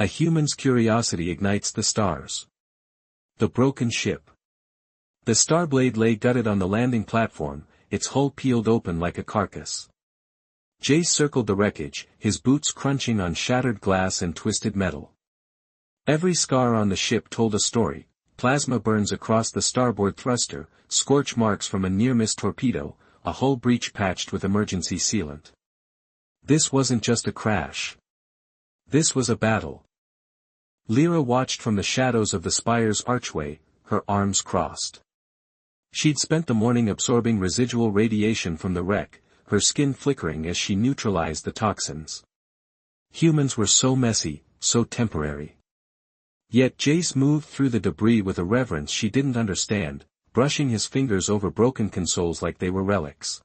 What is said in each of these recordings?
A human's curiosity ignites the stars. The broken ship. The Starblade lay gutted on the landing platform, its hull peeled open like a carcass. Jace circled the wreckage, his boots crunching on shattered glass and twisted metal. Every scar on the ship told a story: plasma burns across the starboard thruster, scorch marks from a near-miss torpedo, a hull breach patched with emergency sealant. This wasn't just a crash. This was a battle. Lyra watched from the shadows of the spire's archway, her arms crossed. She'd spent the morning absorbing residual radiation from the wreck, her skin flickering as she neutralized the toxins. Humans were so messy, so temporary. Yet Jace moved through the debris with a reverence she didn't understand, brushing his fingers over broken consoles like they were relics.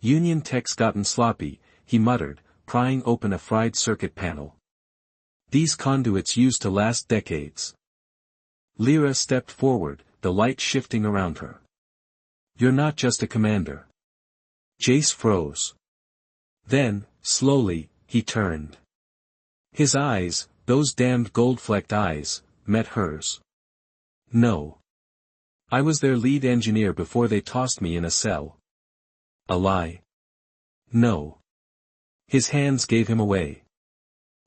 Union tech's gotten sloppy, he muttered, prying open a fried circuit panel. These conduits used to last decades. Lyra stepped forward, the light shifting around her. You're not just a commander. Jace froze. Then, slowly, he turned. His eyes, those damned gold-flecked eyes, met hers. No. I was their lead engineer before they tossed me in a cell. A lie. No. His hands gave him away.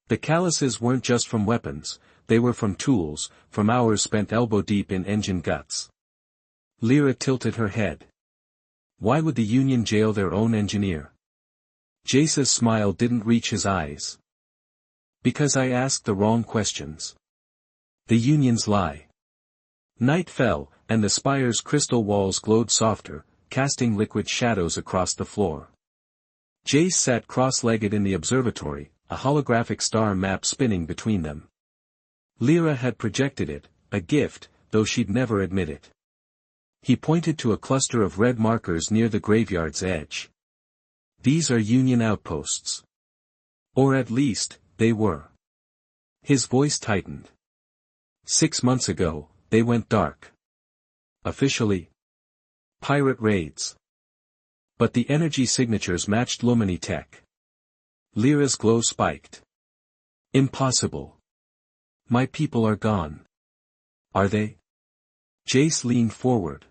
The calluses weren't just from weapons, they were from tools, from hours spent elbow-deep in engine guts. Lyra tilted her head. Why would the Union jail their own engineer? Jace's smile didn't reach his eyes. Because I asked the wrong questions. The Union's lie. Night fell, and the spire's crystal walls glowed softer, casting liquid shadows across the floor. Jace sat cross-legged in the observatory, a holographic star map spinning between them. Lyra had projected it, a gift, though she'd never admit it. He pointed to a cluster of red markers near the graveyard's edge. These are Union outposts. Or at least, they were. His voice tightened. 6 months ago, they went dark. Officially. Pirate raids. But the energy signatures matched Lumini tech. Lyra's glow spiked. Impossible. My people are gone. Are they? Jace leaned forward.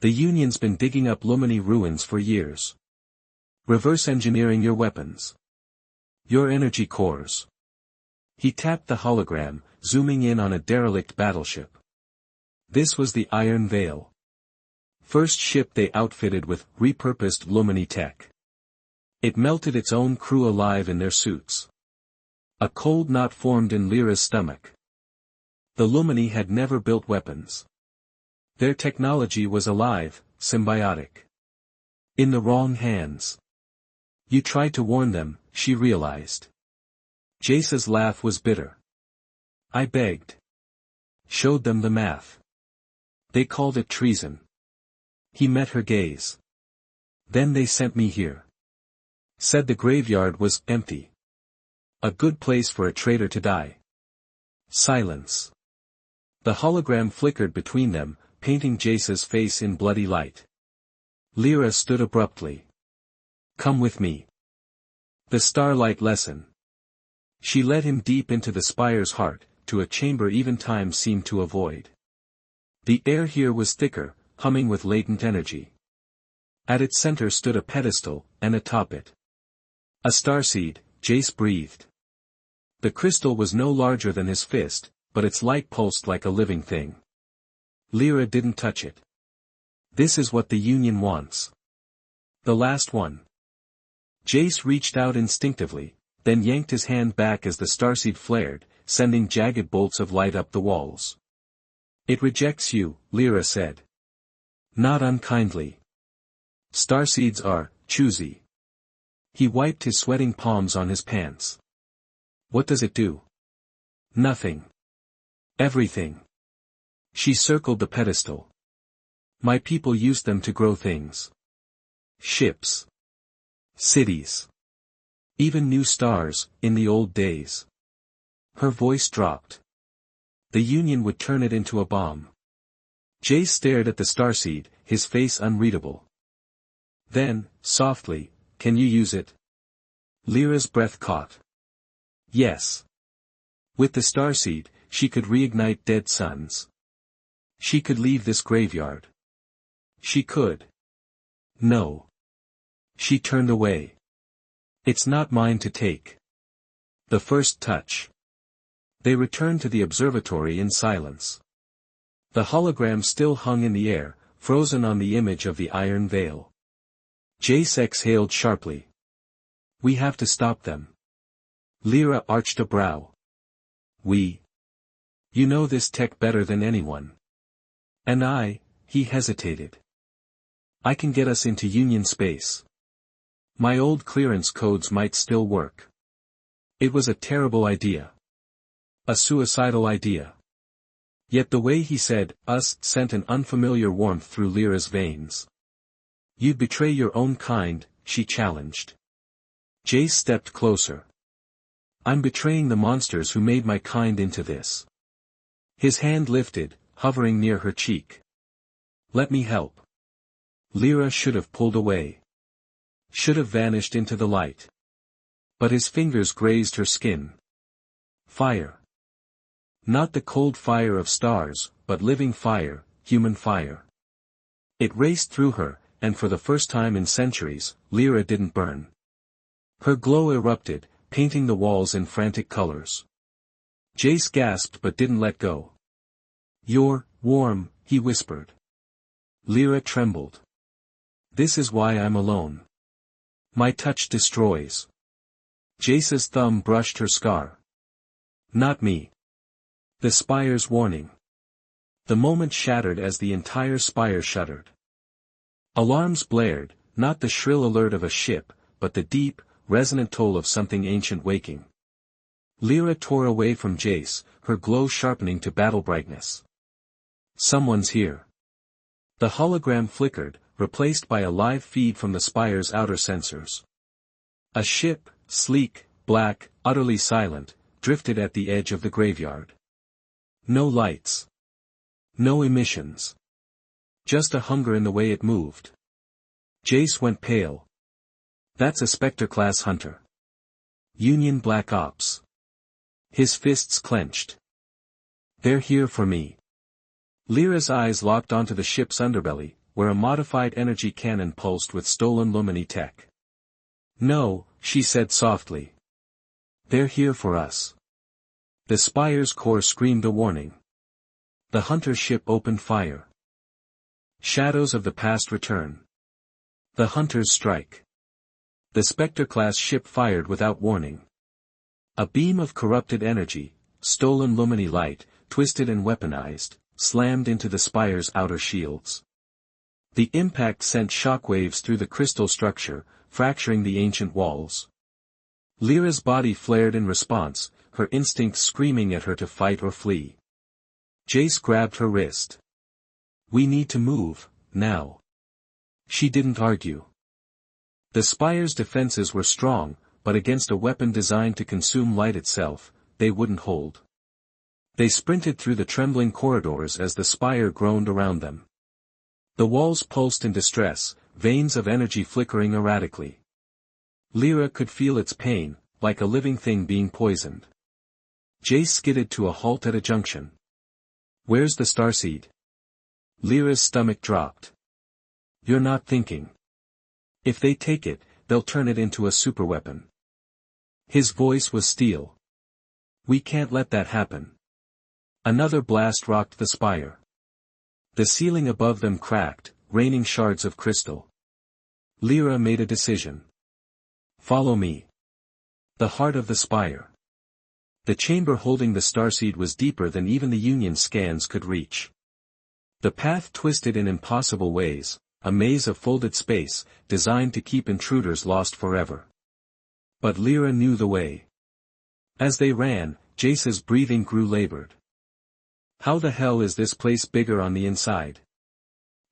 The Union's been digging up Lumini ruins for years. Reverse engineering your weapons. Your energy cores. He tapped the hologram, zooming in on a derelict battleship. This was the Iron Veil. First ship they outfitted with repurposed Lumini tech. It melted its own crew alive in their suits. A cold knot formed in Lyra's stomach. The Lumini had never built weapons. Their technology was alive, symbiotic. In the wrong hands. You tried to warn them, she realized. Jace's laugh was bitter. I begged. Showed them the math. They called it treason. He met her gaze. Then they sent me here. Said the graveyard was empty. A good place for a traitor to die. Silence. The hologram flickered between them, painting Jace's face in bloody light. Lyra stood abruptly. Come with me. The starlight lesson. She led him deep into the spire's heart, to a chamber even time seemed to avoid. The air here was thicker, humming with latent energy. At its center stood a pedestal, and atop it. A starseed, Jace breathed. The crystal was no larger than his fist, but its light pulsed like a living thing. Lyra didn't touch it. This is what the Union wants. The last one. Jace reached out instinctively, then yanked his hand back as the starseed flared, sending jagged bolts of light up the walls. It rejects you, Lyra said. Not unkindly. Starseeds are choosy. He wiped his sweating palms on his pants. What does it do? Nothing. Everything. She circled the pedestal. My people used them to grow things. Ships. Cities. Even new stars, in the old days. Her voice dropped. The Union would turn it into a bomb. Jace stared at the starseed, his face unreadable. Then, softly, can you use it? Lyra's breath caught. Yes. With the starseed, she could reignite dead suns. She could leave this graveyard. She could. No. She turned away. It's not mine to take. The first touch. They returned to the observatory in silence. The hologram still hung in the air, frozen on the image of the iron veil. Jace exhaled sharply. We have to stop them. Lyra arched a brow. We. You know this tech better than anyone. And he hesitated. I can get us into Union space. My old clearance codes might still work. It was a terrible idea. A suicidal idea. Yet the way he said, us, sent an unfamiliar warmth through Lyra's veins. You'd betray your own kind, she challenged. Jace stepped closer. I'm betraying the monsters who made my kind into this. His hand lifted, hovering near her cheek. Let me help. Lyra should have pulled away. Should have vanished into the light. But his fingers grazed her skin. Fire. Not the cold fire of stars, but living fire, human fire. It raced through her, and for the first time in centuries, Lyra didn't burn. Her glow erupted, painting the walls in frantic colors. Jace gasped but didn't let go. You're warm, he whispered. Lyra trembled. This is why I'm alone. My touch destroys. Jace's thumb brushed her scar. Not me. The spire's warning. The moment shattered as the entire spire shuddered. Alarms blared, not the shrill alert of a ship, but the deep, resonant toll of something ancient waking. Lyra tore away from Jace, her glow sharpening to battle brightness. Someone's here. The hologram flickered, replaced by a live feed from the spire's outer sensors. A ship, sleek, black, utterly silent, drifted at the edge of the graveyard. No lights. No emissions. Just a hunger in the way it moved. Jace went pale. That's a Spectre-class hunter. Union Black Ops. His fists clenched. They're here for me. Lyra's eyes locked onto the ship's underbelly, where a modified energy cannon pulsed with stolen Lumini tech. No, she said softly. They're here for us. The spire's core screamed a warning. The hunter ship opened fire. Shadows of the past return. The hunters strike. The Spectre-class ship fired without warning. A beam of corrupted energy, stolen Lumini light, twisted and weaponized, slammed into the spire's outer shields. The impact sent shockwaves through the crystal structure, fracturing the ancient walls. Lyra's body flared in response, her instincts screaming at her to fight or flee. Jace grabbed her wrist. We need to move, now. She didn't argue. The spire's defenses were strong, but against a weapon designed to consume light itself, they wouldn't hold. They sprinted through the trembling corridors as the spire groaned around them. The walls pulsed in distress, veins of energy flickering erratically. Lyra could feel its pain, like a living thing being poisoned. Jace skidded to a halt at a junction. Where's the starseed? Lyra's stomach dropped. You're not thinking. If they take it, they'll turn it into a superweapon. His voice was steel. We can't let that happen. Another blast rocked the spire. The ceiling above them cracked, raining shards of crystal. Lyra made a decision. Follow me. The heart of the spire. The chamber holding the starseed was deeper than even the Union scans could reach. The path twisted in impossible ways, a maze of folded space, designed to keep intruders lost forever. But Lyra knew the way. As they ran, Jace's breathing grew labored. How the hell is this place bigger on the inside?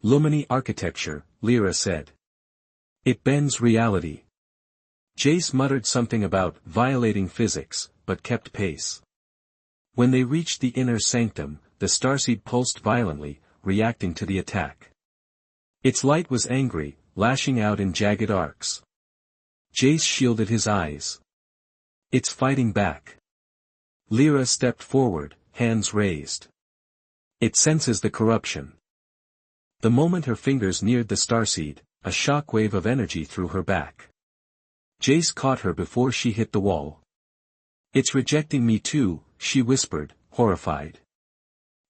Lumini architecture, Lyra said. It bends reality. Jace muttered something about violating physics, but kept pace. When they reached the inner sanctum, the starseed pulsed violently, reacting to the attack. Its light was angry, lashing out in jagged arcs. Jace shielded his eyes. It's fighting back. Lyra stepped forward, hands raised. It senses the corruption. The moment her fingers neared the starseed, a shockwave of energy threw her back. Jace caught her before she hit the wall. "It's rejecting me too," she whispered, horrified.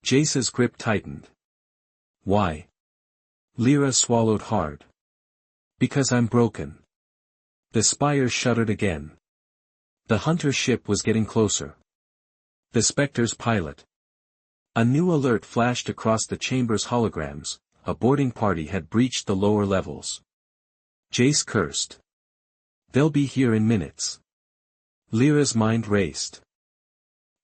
Jace's grip tightened. "Why?" Lyra swallowed hard. "Because I'm broken." The spire shuddered again. The hunter ship was getting closer. The Spectre's pilot. A new alert flashed across the chamber's holograms. A boarding party had breached the lower levels. Jace cursed. "They'll be here in minutes." Lyra's mind raced.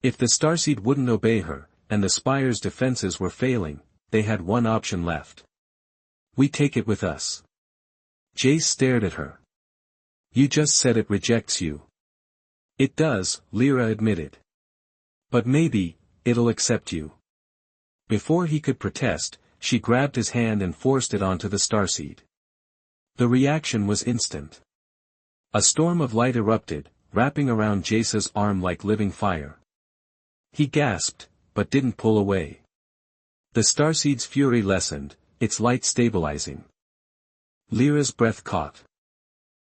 If the starseed wouldn't obey her, and the spire's defenses were failing, they had one option left. "We take it with us." Jace stared at her. "You just said it rejects you." "It does," Lyra admitted. "But maybe, it'll accept you." Before he could protest, she grabbed his hand and forced it onto the starseed. The reaction was instant. A storm of light erupted, wrapping around Jace's arm like living fire. He gasped, but didn't pull away. The starseed's fury lessened, its light stabilizing. Lyra's breath caught.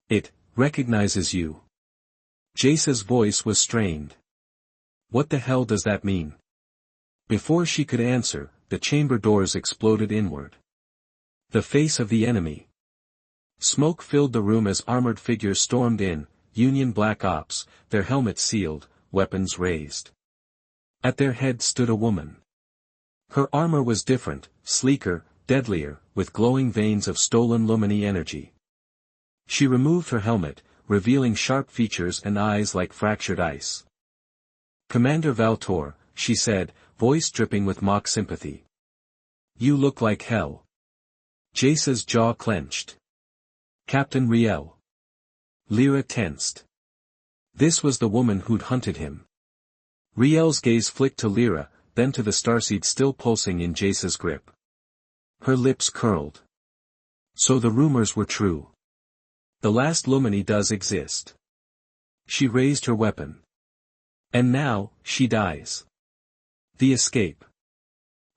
"It recognizes you." Jace's voice was strained. "What the hell does that mean?" Before she could answer, the chamber doors exploded inward. The face of the enemy. Smoke filled the room as armored figures stormed in, Union Black Ops, their helmets sealed, weapons raised. At their head stood a woman. Her armor was different, sleeker, deadlier, with glowing veins of stolen Lumini energy. She removed her helmet, revealing sharp features and eyes like fractured ice. "Commander Valtor," she said, voice dripping with mock sympathy. "You look like hell." Jace's jaw clenched. "Captain Riel." Lyra tensed. This was the woman who'd hunted him. Riel's gaze flicked to Lyra, then to the starseed still pulsing in Jace's grip. Her lips curled. So the rumors were true. The last Lumini does exist. She raised her weapon. And now, she dies. The escape.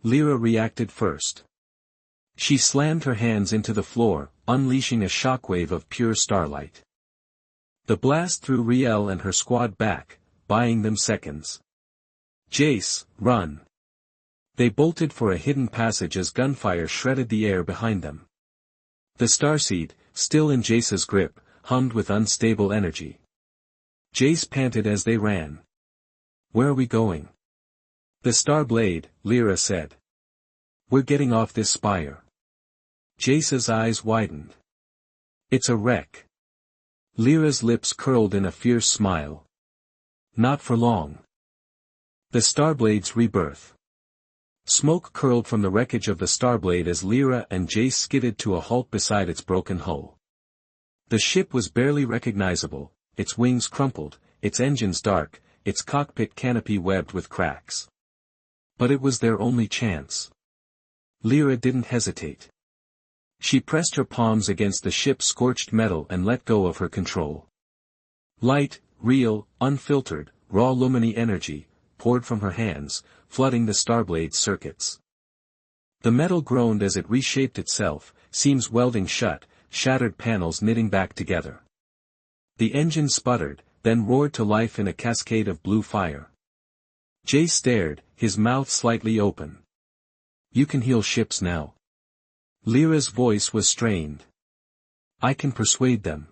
Lyra reacted first. She slammed her hands into the floor, unleashing a shockwave of pure starlight. The blast threw Riel and her squad back, buying them seconds. "Jace, run!" They bolted for a hidden passage as gunfire shredded the air behind them. The starseed, still in Jace's grip, hummed with unstable energy. Jace panted as they ran. "Where are we going?" "The Starblade," Lyra said. "We're getting off this spire." Jace's eyes widened. "It's a wreck." Lyra's lips curled in a fierce smile. "Not for long." The Starblade's rebirth. Smoke curled from the wreckage of the Starblade as Lyra and Jace skidded to a halt beside its broken hull. The ship was barely recognizable, its wings crumpled, its engines dark, its cockpit canopy webbed with cracks. But it was their only chance. Lyra didn't hesitate. She pressed her palms against the ship's scorched metal and let go of her control. Light, real, unfiltered, raw Lumini energy poured from her hands, flooding the Starblade's circuits. The metal groaned as it reshaped itself, seams welding shut, shattered panels knitting back together. The engine sputtered, then roared to life in a cascade of blue fire. Jace stared, his mouth slightly open. "You can heal ships now." Lyra's voice was strained. "I can persuade them."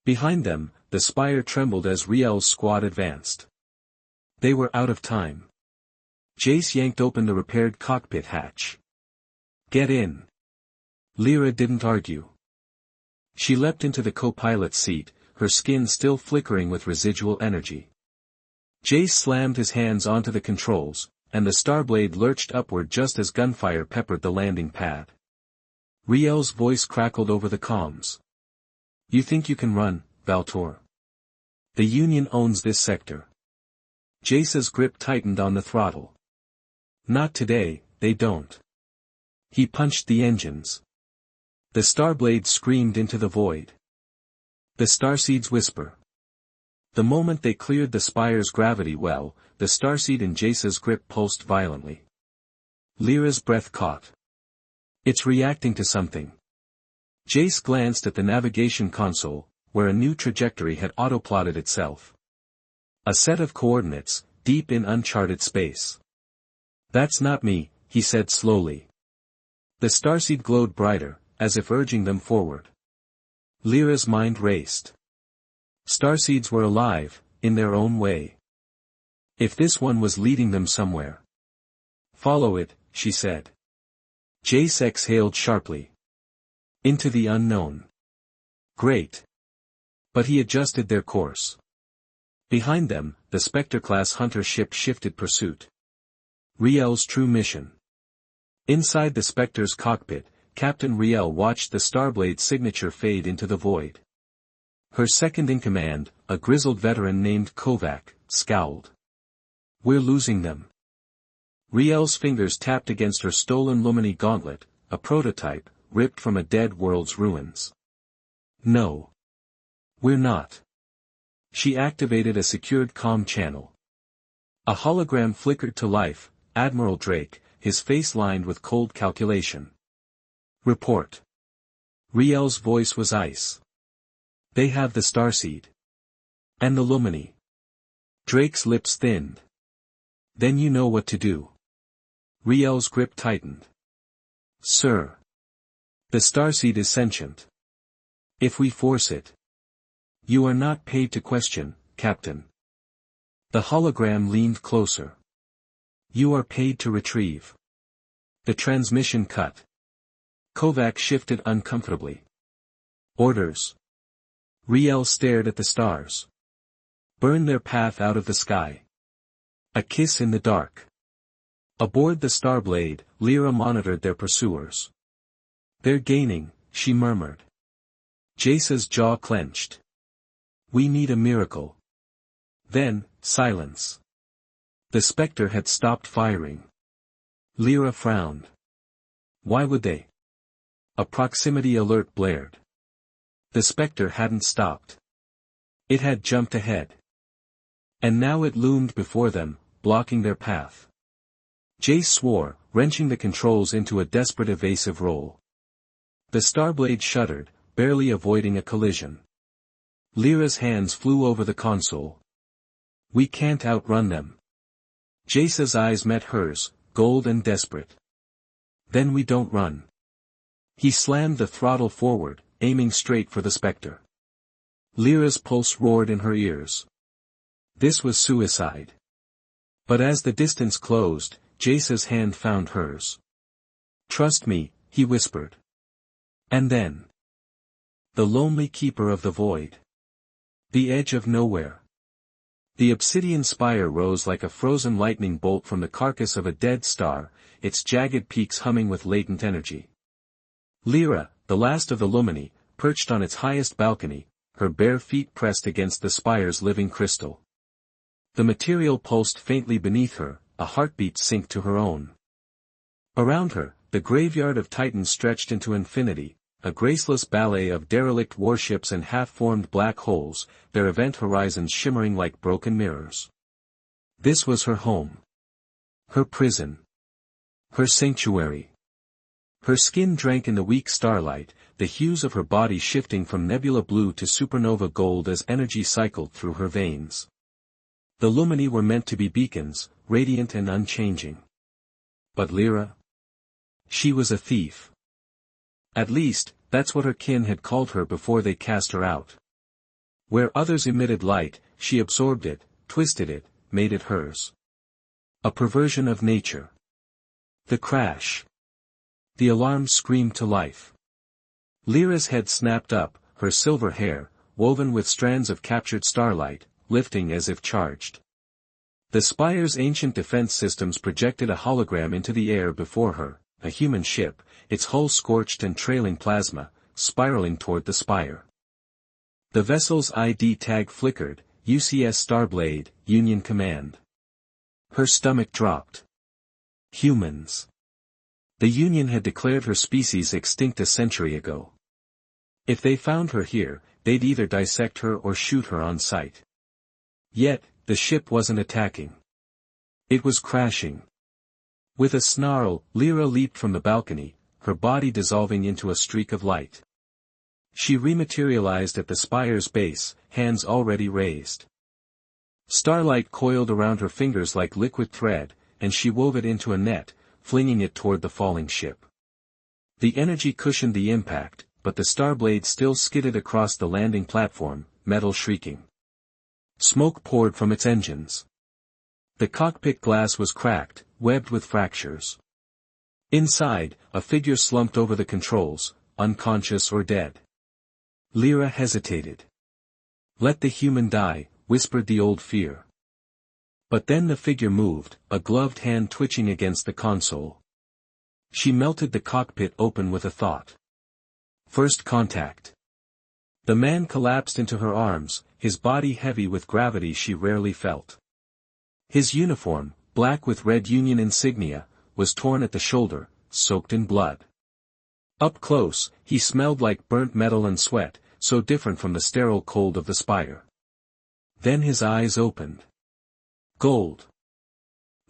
Behind them, the spire trembled as Riel's squad advanced. They were out of time. Jace yanked open the repaired cockpit hatch. "Get in." Lyra didn't argue. She leapt into the co-pilot's seat, her skin still flickering with residual energy. Jace slammed his hands onto the controls, and the Starblade lurched upward just as gunfire peppered the landing pad. Riel's voice crackled over the comms. "You think you can run, Valtor? The Union owns this sector." Jace's grip tightened on the throttle. "Not today, they don't." He punched the engines. The Starblade screamed into the void. The Starseed's whisper. The moment they cleared the spire's gravity well, the starseed in Jace's grip pulsed violently. Lyra's breath caught. It's reacting to something. Jace glanced at the navigation console, where a new trajectory had autoplotted itself. A set of coordinates, deep in uncharted space. That's not me, he said slowly. The starseed glowed brighter, as if urging them forward. Lyra's mind raced. Starseeds were alive, in their own way. If this one was leading them somewhere. Follow it, she said. Jace exhaled sharply. Into the unknown. Great. But he adjusted their course. Behind them, the Spectre-class hunter ship shifted pursuit. Riel's true mission. Inside the Spectre's cockpit, Captain Riel watched the Starblade's signature fade into the void. Her second-in-command, a grizzled veteran named Kovac, scowled. We're losing them. Riel's fingers tapped against her stolen Lumini gauntlet, a prototype, ripped from a dead world's ruins. No. We're not. She activated a secured comm channel. A hologram flickered to life, Admiral Drake, his face lined with cold calculation. Report. Riel's voice was ice. They have the starseed. And the Lumini. Drake's lips thinned. Then you know what to do. Riel's grip tightened. Sir. The starseed is sentient. If we force it. You are not paid to question, Captain. The hologram leaned closer. You are paid to retrieve. The transmission cut. Kovac shifted uncomfortably. Orders. Riel stared at the stars. Burn their path out of the sky. A kiss in the dark. Aboard the Starblade, Lyra monitored their pursuers. They're gaining, she murmured. Jace's jaw clenched. We need a miracle. Then, silence. The Spectre had stopped firing. Lyra frowned. Why would they? A proximity alert blared. The Spectre hadn't stopped. It had jumped ahead. And now it loomed before them, blocking their path. Jace swore, wrenching the controls into a desperate evasive roll. The Starblade shuddered, barely avoiding a collision. Lyra's hands flew over the console. We can't outrun them. Jace's eyes met hers, gold and desperate. Then we don't run. He slammed the throttle forward, aiming straight for the Spectre. Lyra's pulse roared in her ears. This was suicide. But as the distance closed, Jace's hand found hers. Trust me, he whispered. And then. The lonely keeper of the void. The edge of nowhere. The obsidian spire rose like a frozen lightning bolt from the carcass of a dead star, its jagged peaks humming with latent energy. Lyra, the last of the Lumini, perched on its highest balcony, her bare feet pressed against the spire's living crystal. The material pulsed faintly beneath her, a heartbeat synced to her own. Around her, the graveyard of Titans stretched into infinity, a graceless ballet of derelict warships and half-formed black holes, their event horizons shimmering like broken mirrors. This was her home. Her prison. Her sanctuary. Her skin drank in the weak starlight, the hues of her body shifting from nebula blue to supernova gold as energy cycled through her veins. The Lumini were meant to be beacons, radiant and unchanging. But Lyra? She was a thief. At least, that's what her kin had called her before they cast her out. Where others emitted light, she absorbed it, twisted it, made it hers. A perversion of nature. The crash. The alarm screamed to life. Lyra's head snapped up, her silver hair, woven with strands of captured starlight, lifting as if charged. The spire's ancient defense systems projected a hologram into the air before her, a human ship, its hull scorched and trailing plasma, spiraling toward the spire. The vessel's ID tag flickered, UCS Starblade, Union Command. Her stomach dropped. Humans. The Union had declared her species extinct a century ago. If they found her here, they'd either dissect her or shoot her on sight. Yet, the ship wasn't attacking. It was crashing. With a snarl, Lyra leaped from the balcony, her body dissolving into a streak of light. She rematerialized at the spire's base, hands already raised. Starlight coiled around her fingers like liquid thread, and she wove it into a net, flinging it toward the falling ship. The energy cushioned the impact, but the starblade still skidded across the landing platform, metal shrieking. Smoke poured from its engines. The cockpit glass was cracked, webbed with fractures. Inside, a figure slumped over the controls, unconscious or dead. Lyra hesitated. "Let the human die," whispered the old fear. But then the figure moved, a gloved hand twitching against the console. She melted the cockpit open with a thought. First contact. The man collapsed into her arms, his body heavy with gravity she rarely felt. His uniform, black with red Union insignia, was torn at the shoulder, soaked in blood. Up close, he smelled like burnt metal and sweat, so different from the sterile cold of the spire. Then his eyes opened. Gold.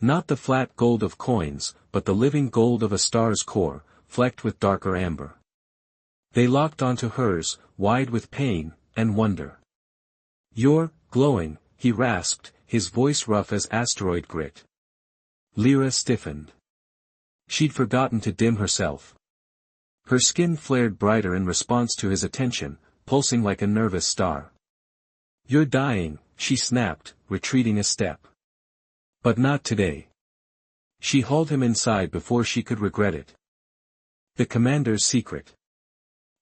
Not the flat gold of coins, but the living gold of a star's core, flecked with darker amber. They locked onto hers, wide with pain and wonder. "You're glowing," he rasped, his voice rough as asteroid grit. Lyra stiffened. She'd forgotten to dim herself. Her skin flared brighter in response to his attention, pulsing like a nervous star. "You're dying," she snapped, retreating a step. "But not today." She hauled him inside before she could regret it. The commander's secret.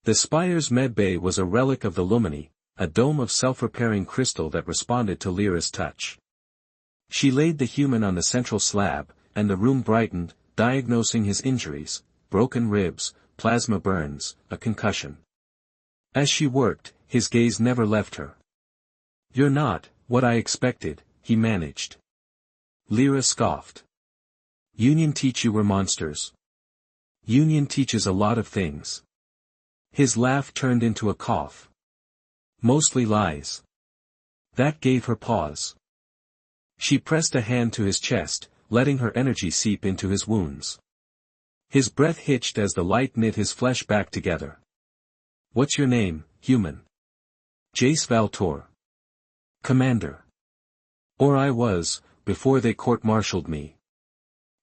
The spire's medbay was a relic of the Lumini, a dome of self-repairing crystal that responded to Lyra's touch. She laid the human on the central slab, and the room brightened, diagnosing his injuries, broken ribs, plasma burns, a concussion. As she worked, his gaze never left her. "You're not what I expected," he managed. Lyra scoffed. "Union teach you we're monsters. Union teaches a lot of things." His laugh turned into a cough. "Mostly lies." That gave her pause. She pressed a hand to his chest, letting her energy seep into his wounds. His breath hitched as the light knit his flesh back together. "What's your name, human?" "Jace Valtor." "Commander." "Or I was, before they court-martialed me."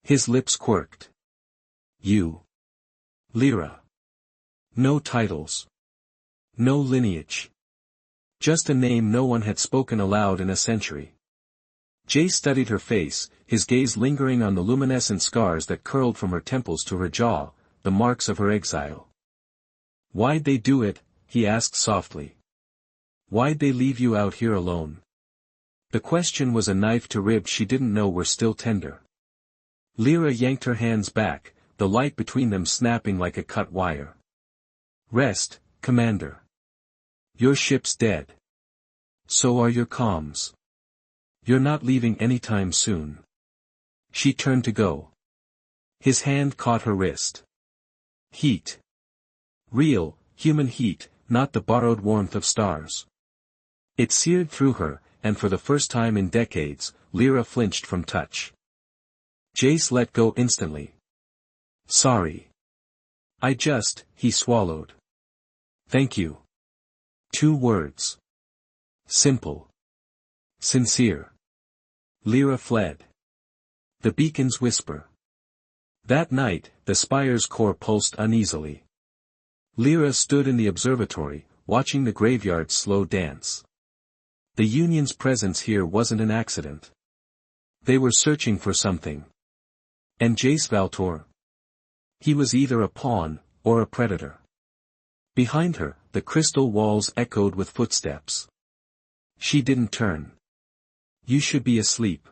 His lips quirked. "You." "Lyra." No titles. No lineage. Just a name no one had spoken aloud in a century. Jay studied her face, his gaze lingering on the luminescent scars that curled from her temples to her jaw, the marks of her exile. "Why'd they do it?" he asked softly. "Why'd they leave you out here alone?" The question was a knife to ribs she didn't know were still tender. Lyra yanked her hands back, the light between them snapping like a cut wire. "Rest, Commander. Your ship's dead. So are your comms. You're not leaving anytime soon." She turned to go. His hand caught her wrist. Heat. Real, human heat, not the borrowed warmth of stars. It seared through her, and for the first time in decades, Lyra flinched from touch. Jace let go instantly. "Sorry. He swallowed. "Thank you." 2 words. Simple. Sincere. Lyra fled. The beacon's whisper. That night, the spire's core pulsed uneasily. Lyra stood in the observatory, watching the graveyard's slow dance. The Union's presence here wasn't an accident. They were searching for something. And Jace Valtor? He was either a pawn, or a predator. Behind her, the crystal walls echoed with footsteps. She didn't turn. "You should be asleep.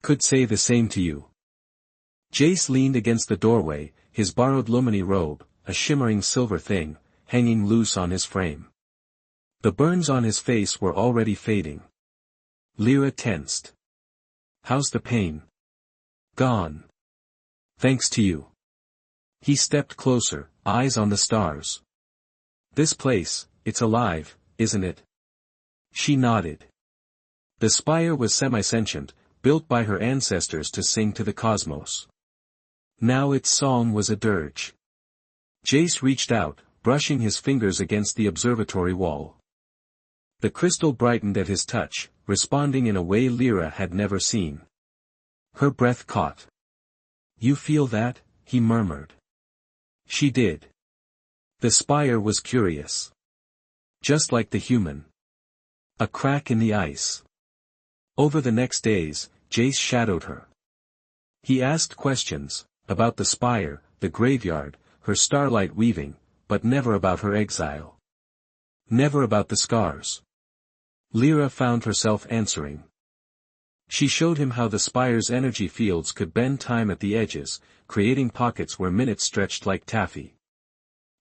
Could say the same to you." Jace leaned against the doorway, his borrowed Lumini robe, a shimmering silver thing, hanging loose on his frame. The burns on his face were already fading. Lyra tensed. "How's the pain?" "Gone. Thanks to you." He stepped closer, eyes on the stars. "This place, it's alive, isn't it?" She nodded. The spire was semi-sentient, built by her ancestors to sing to the cosmos. Now its song was a dirge. Jace reached out, brushing his fingers against the observatory wall. The crystal brightened at his touch, responding in a way Lyra had never seen. Her breath caught. "You feel that?" he murmured. She did. The spire was curious. Just like the human. A crack in the ice. Over the next days, Jace shadowed her. He asked questions, about the spire, the graveyard, her starlight weaving, but never about her exile. Never about the scars. Lyra found herself answering. She showed him how the spire's energy fields could bend time at the edges, creating pockets where minutes stretched like taffy.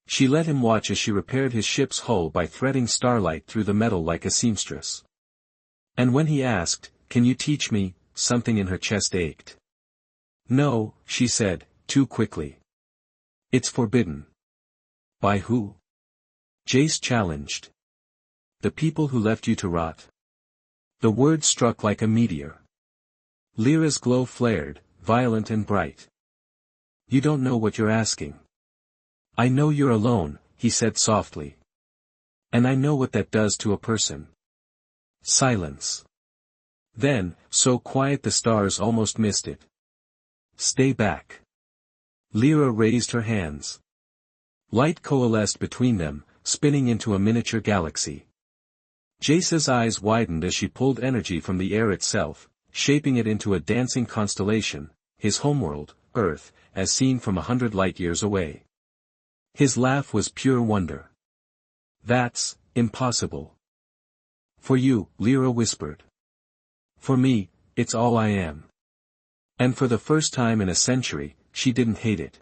She let him watch as she repaired his ship's hull by threading starlight through the metal like a seamstress. And when he asked, "Can you teach me?" something in her chest ached. "No," she said, too quickly. "It's forbidden." "By who?" Jace challenged. "The people who left you to rot." The word struck like a meteor. Lyra's glow flared, violent and bright. "You don't know what you're asking." "I know you're alone," he said softly. "And I know what that does to a person." Silence. Then, so quiet the stars almost missed it. "Stay back." Lyra raised her hands. Light coalesced between them, spinning into a miniature galaxy. Jace's eyes widened as she pulled energy from the air itself, shaping it into a dancing constellation, his homeworld, Earth, as seen from 100 light-years away. His laugh was pure wonder. "That's impossible." "For you," Lyra whispered. "For me, it's all I am." And for the first time in a century, she didn't hate it.